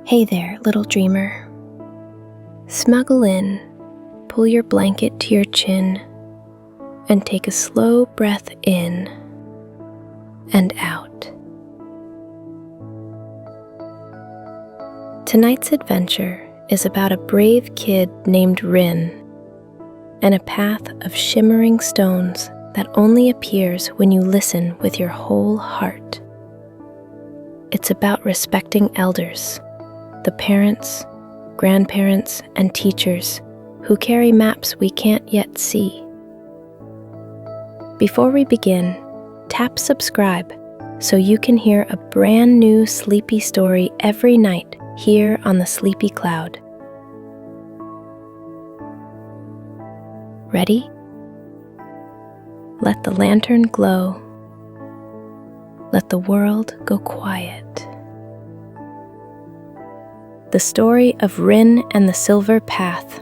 Hey there, little dreamer. Snuggle in, pull your blanket to your chin, and take a slow breath in and out. Tonight's adventure is about a brave kid named Rin and a path of shimmering stones that only appears when you listen with your whole heart. It's about respecting elders, the parents, grandparents, and teachers who carry maps we can't yet see. Before we begin, tap subscribe so you can hear a brand new sleepy story every night here on the Sleepy Cloud. Ready? Let the lantern glow. Let the world go quiet. The story of Rin and the Silver Path.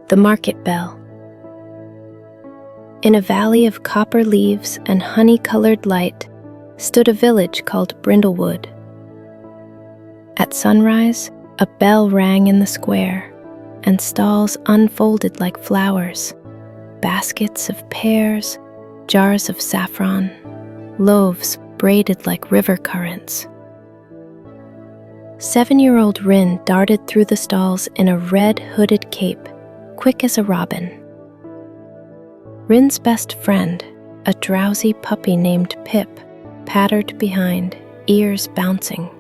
The Market Bell. In a valley of copper leaves and honey-colored light stood a village called Brindlewood. At sunrise, a bell rang in the square, and stalls unfolded like flowers, baskets of pears, jars of saffron, loaves braided like river currents. 7-year-old Rin darted through the stalls in a red hooded cape, quick as a robin. Rin's best friend, a drowsy puppy named Pip, pattered behind, ears bouncing.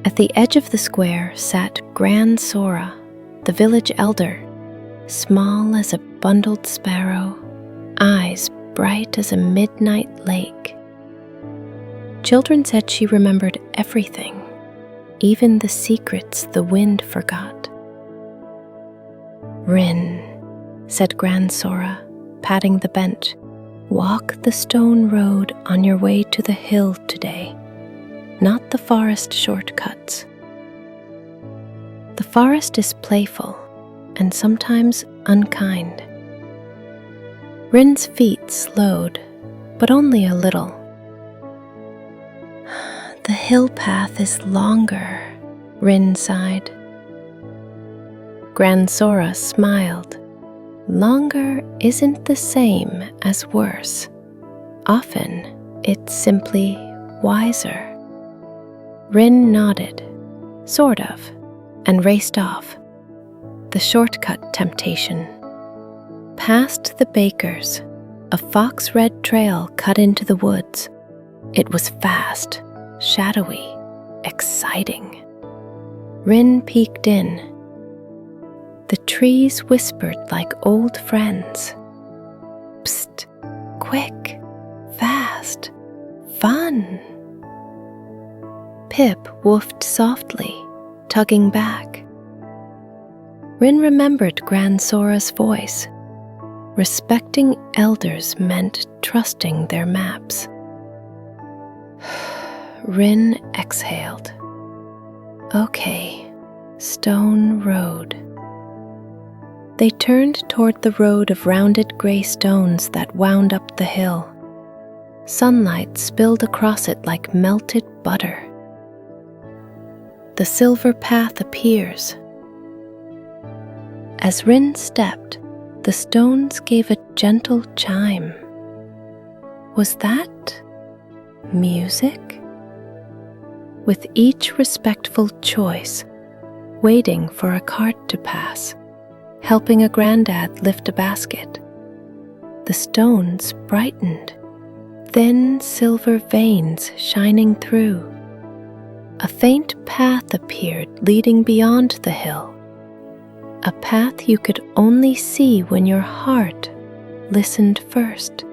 At the edge of the square sat Grand Sora, the village elder, small as a bundled sparrow, eyes bright as a midnight lake. Children said she remembered everything, even the secrets the wind forgot. "Rin," said Grand Sora, patting the bench, "walk the stone road on your way to the hill today. Not the forest shortcuts. The forest is playful and sometimes unkind." Rin's feet slowed, but only a little. "The hill path is longer," Rin sighed. Grand Sora smiled. "Longer isn't the same as worse. Often it's simply wiser." Rin nodded, sort of, and raced off. The shortcut temptation. Past the baker's, a fox-red trail cut into the woods. It was fast, shadowy, exciting. Rin peeked in. The trees whispered like old friends. "Psst, quick, fast, fun." Pip woofed softly, tugging back. Rin remembered Grand Sora's voice. Respecting elders meant trusting their maps. Rin exhaled. Okay, stone road. They turned toward the road of rounded gray stones that wound up the hill. Sunlight spilled across it like melted butter. The silver path appears. As Rin stepped, the stones gave a gentle chime. Was that music? With each respectful choice, waiting for a cart to pass, helping a granddad lift a basket, the stones brightened, thin silver veins shining through. A faint path appeared leading beyond the hill, a path you could only see when your heart listened first.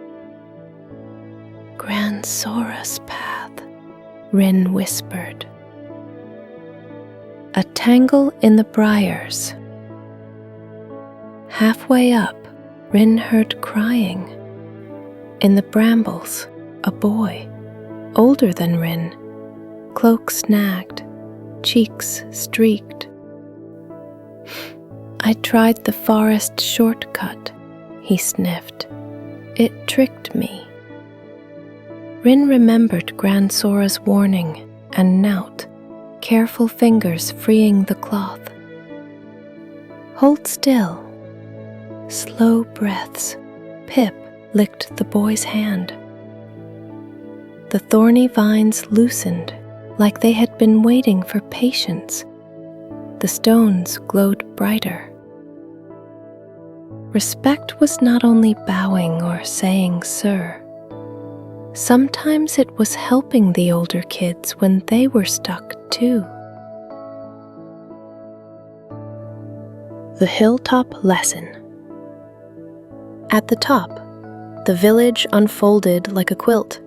"Grand Sora's path," Rin whispered. A tangle in the briars. Halfway up, Rin heard crying. In the brambles, a boy, older than Rin, cloak snagged, cheeks streaked. "I tried the forest shortcut," he sniffed. "It tricked me." Rin remembered Grandsora's warning and knelt, careful fingers freeing the cloth. "Hold still." Slow breaths. Pip licked the boy's hand. The thorny vines loosened like they had been waiting for patience. The stones glowed brighter. Respect was not only bowing or saying "sir." Sometimes it was helping the older kids when they were stuck too. The Hilltop Lesson. At the top, the village unfolded like a quilt.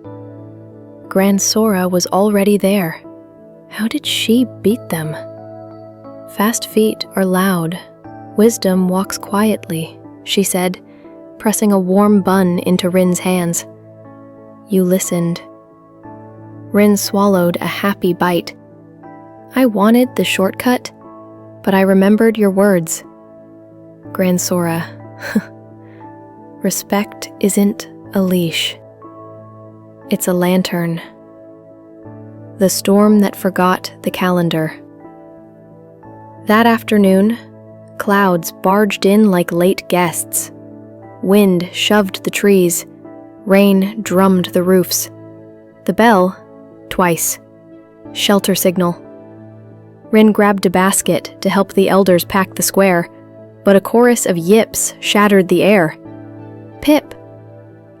Grandsora was already there. How did she beat them? "Fast feet are loud. Wisdom walks quietly," she said, pressing a warm bun into Rin's hands. "You listened." Rin swallowed a happy bite. "I wanted the shortcut, but I remembered your words." Grandsora, respect isn't a leash. It's a lantern. The storm that forgot the calendar. That afternoon, clouds barged in like late guests. Wind shoved the trees. Rain drummed the roofs. The bell, twice. Shelter signal. Rin grabbed a basket to help the elders pack the square, but a chorus of yips shattered the air. "Pip!"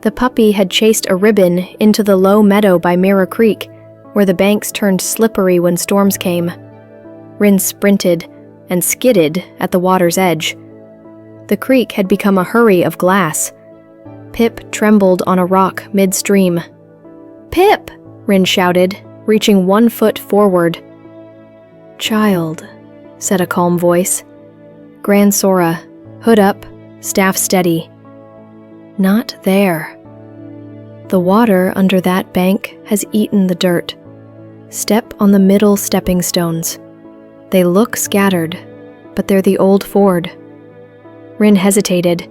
The puppy had chased a ribbon into the low meadow by Mirror Creek, where the banks turned slippery when storms came. Rin sprinted and skidded at the water's edge. The creek had become a hurry of glass. Pip trembled on a rock midstream. "Pip!" Rin shouted, reaching 1 foot forward. "Child," said a calm voice. Grandsora, hood up, staff steady. "Not there. The water under that bank has eaten the dirt. Step on the middle stepping stones. They look scattered, but they're the old ford." Rin hesitated.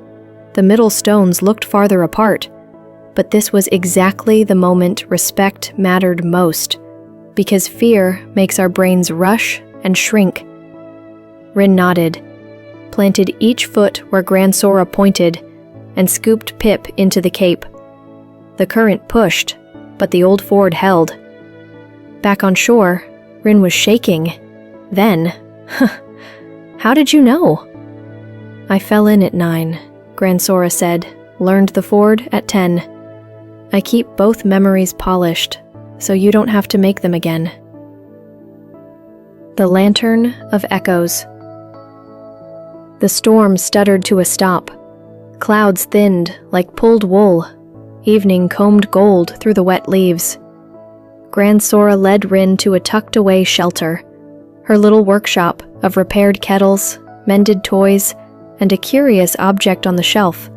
The middle stones looked farther apart, but this was exactly the moment respect mattered most, because fear makes our brains rush and shrink. Rin nodded, planted each foot where Grandsora pointed, and scooped Pip into the cape. The current pushed, but the old ford held. Back on shore, Rin was shaking. Then, "How did you know?" "I fell in at 9, Grandsora said, "learned the ford at 10. I keep both memories polished, so you don't have to make them again." The Lantern of Echoes. The storm stuttered to a stop. Clouds thinned like pulled wool. Evening combed gold through the wet leaves. Grandsora led Rin to a tucked-away shelter, her little workshop of repaired kettles, mended toys, and a curious object on the shelf,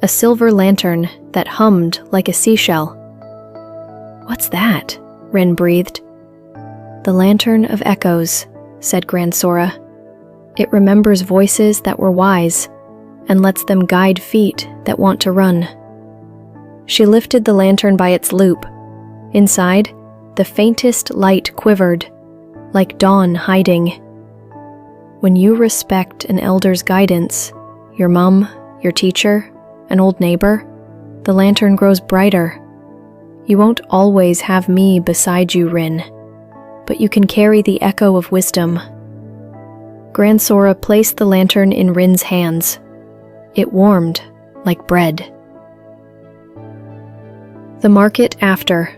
a silver lantern that hummed like a seashell. "What's that?" Rin breathed. "The Lantern of Echoes," said Grandsora. "It remembers voices that were wise, and lets them guide feet that want to run." She lifted the lantern by its loop. Inside, the faintest light quivered, like dawn hiding. When you respect an elder's guidance, your mom, your teacher, an old neighbor, the lantern grows brighter. You won't always have me beside you, Rin, but you can carry the echo of wisdom. Grandsora placed the lantern in Rin's hands. It warmed like bread. The market after.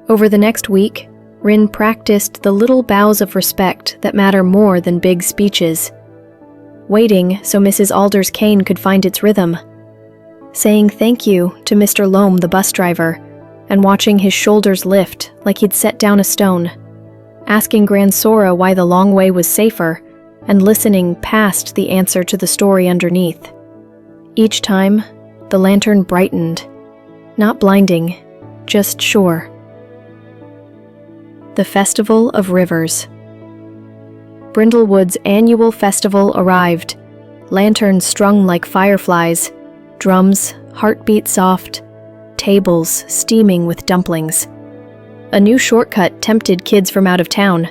Over the next week, Rin practiced the little bows of respect that matter more than big speeches. Waiting so Mrs. Alder's cane could find its rhythm. Saying thank you to Mr. Loam, the bus driver, and watching his shoulders lift like he'd set down a stone. Asking Grandsora why the long way was safer, and listening past the answer to the story underneath. Each time, the lantern brightened. Not blinding, just sure. The Festival of Rivers. Brindlewood's annual festival arrived. Lanterns strung like fireflies, drums, heartbeat soft, tables steaming with dumplings. A new shortcut tempted kids from out of town,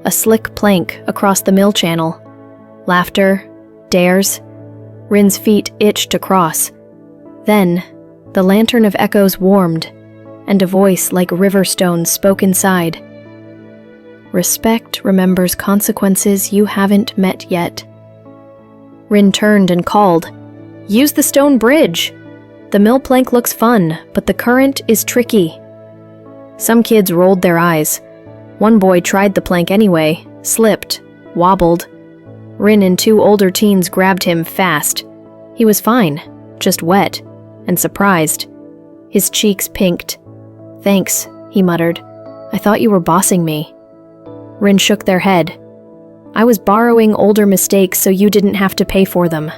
a slick plank across the mill channel. Laughter, dares. Rin's feet itched to cross. Then, the lantern of echoes warmed, and a voice like river stones spoke inside. Respect remembers consequences you haven't met yet. Rin turned and called, "Use the stone bridge! The mill plank looks fun, but the current is tricky." Some kids rolled their eyes. One boy tried the plank anyway, slipped, wobbled. Rin and two older teens grabbed him fast. He was fine, just wet, and surprised. His cheeks pinked. "Thanks," he muttered. "I thought you were bossing me." Rin shook their head. "I was borrowing older mistakes so you didn't have to pay for them."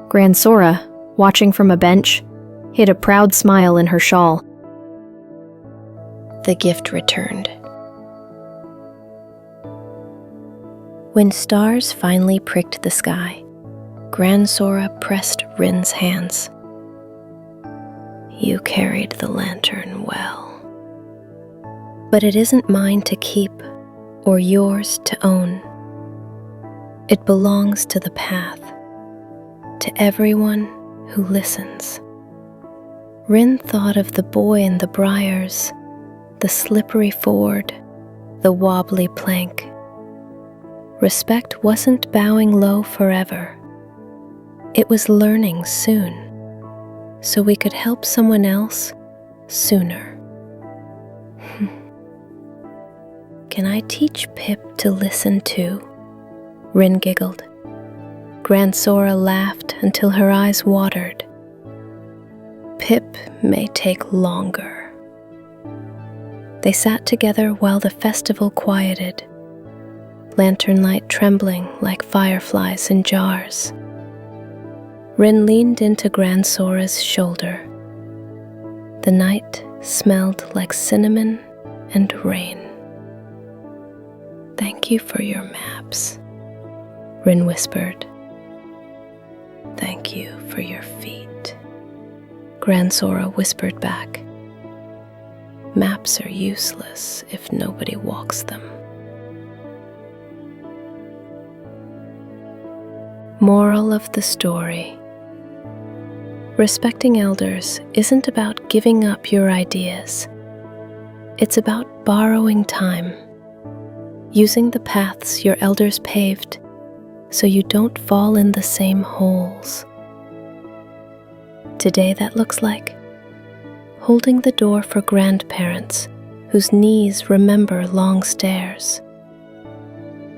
Gran Sora, watching from a bench, hid a proud smile in her shawl. The gift returned. When stars finally pricked the sky, Gran Sora pressed Rin's hands. "You carried the lantern well. But it isn't mine to keep or yours to own. It belongs to the path, to everyone who listens." Rin thought of the boy in the briars, the slippery ford, the wobbly plank. Respect wasn't bowing low forever. It was learning soon, so we could help someone else sooner. "Can I teach Pip to listen too?" Rin giggled. Gran Sora laughed until her eyes watered. "Pip may take longer." They sat together while the festival quieted, lantern light trembling like fireflies in jars. Rin leaned into Gran Sora's shoulder. The night smelled like cinnamon and rain. "Thank you for your maps," Rin whispered. "Thank you for your feet," Gran Sora whispered back. "Maps are useless if nobody walks them." Moral of the story: respecting elders isn't about giving up your ideas. It's about borrowing time, using the paths your elders paved so you don't fall in the same holes. Today that looks like holding the door for grandparents whose knees remember long stairs,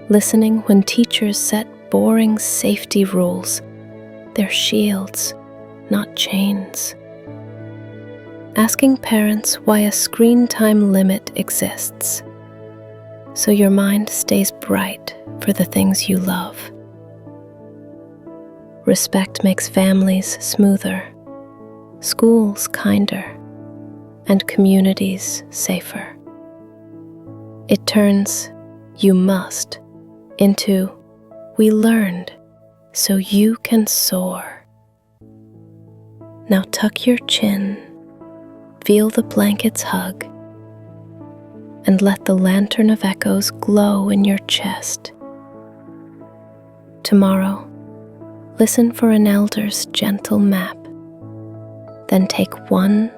listening when teachers set boring safety rules, they're shields, not chains. Asking parents why a screen time limit exists, so your mind stays bright for the things you love. Respect makes families smoother, schools kinder, and communities safer. It turns "you must" into "we learned so you can soar." Now tuck your chin, feel the blanket's hug, and let the lantern of echoes glow in your chest. Tomorrow, listen for an elder's gentle map, then take one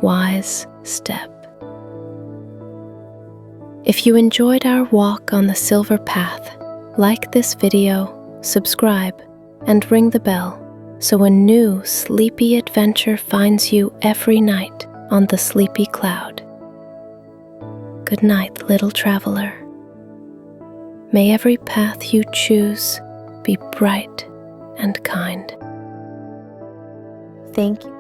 wise step. If you enjoyed our walk on the silver path, like this video, subscribe, and ring the bell so a new sleepy adventure finds you every night on the sleepy cloud. Good night, little traveler. May every path you choose be bright and kind. Thank you.